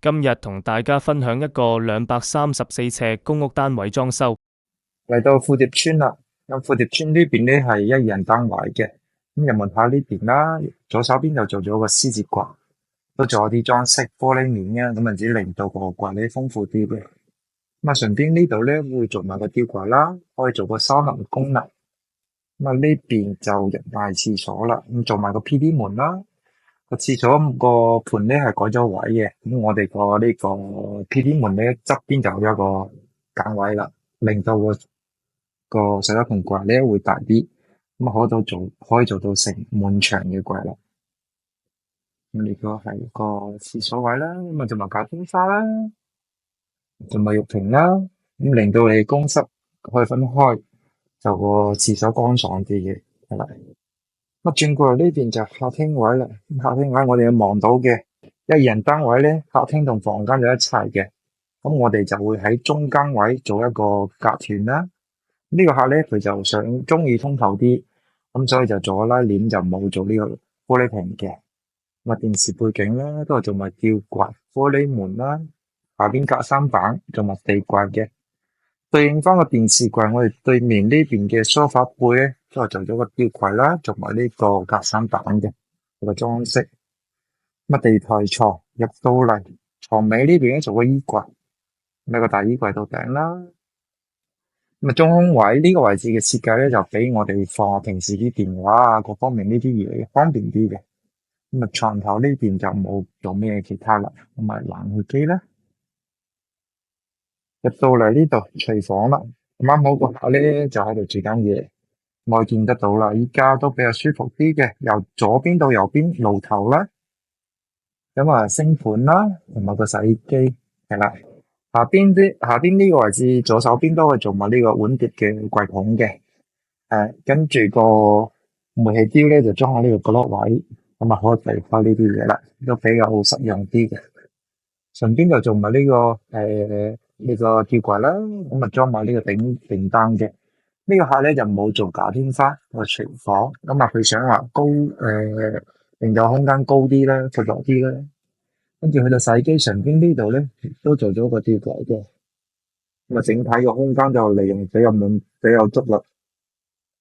今日同大家分享一個234呎公屋單位裝修。嚟到富蝶村啦，咁富蝶村呢邊咧係一人單位嘅，咁入門口呢邊啦，左手邊就做咗個獅子櫃，都做咗啲裝飾玻璃面啊，咁啊只令到個櫃咧豐富啲嘅。咁啊順便呢度咧會做埋個吊櫃啦，可以做個收納功能。咁啊呢邊就入埋廁所啦，咁做埋個 PD 門啦。個廁所個盤咧係改咗位嘅，咁我哋個呢個 PD 門咧側邊就有一個間位啦，令到個洗手盆櫃咧會大啲，咁可以做到成滿牆嘅櫃啦。咁呢個係個廁所位啦，咁啊仲埋架天花啦，仲埋浴屏啦，咁令到你公室可以分開，就個廁所乾爽啲嘅，係啦。咁轉過嚟呢邊就客廳位啦，客廳位我哋有望到嘅一人單位咧，客廳同房間就一齊嘅，咁我哋就會喺中間位做一個隔斷啦。呢個客咧佢就想中意通透啲，咁所以就做咗拉鏈，就冇做呢個玻璃屏嘅。咁啊電視背景啦，都係做埋吊櫃、玻璃門啦，下邊隔三板做埋地櫃嘅。對應翻個電視櫃，我哋對面呢邊嘅梳化背咧，都係做咗個吊櫃啦，做埋呢個隔三板嘅個裝飾。咁啊地台床入到嚟，床尾呢邊咧做個衣櫃，咁個大衣櫃到頂啦。咁啊中空位呢個位置嘅設計咧，就俾我哋放平時啲電話啊，各方面呢啲嘢方便啲嘅。咁啊床頭呢邊就冇做咩其他啦，咁啊冷氣機啦。入到嚟呢度廚房啦，啱好個客咧就喺度煮緊嘢，我見得到啦。依家都比較舒服啲嘅，由左邊到右邊爐頭啦，咁啊星盤啦，同埋個洗衣機係啦。下邊呢個位置左手邊都可以做埋呢個碗碟嘅櫃桶嘅，跟住個煤氣雕咧就裝喺呢個角落位，咁啊可以避開呢啲嘢啦，都比較實用啲嘅。順便就做埋呢個吊櫃啦，咁啊裝埋呢個頂單嘅。呢個客咧就冇做假天花個廚房，咁啊佢想話高令到空間高啲啦，闊落啲啦。跟住去到洗衣機上邊呢度咧，都做咗個吊櫃嘅，咁啊整體個空間就利用比較足啦。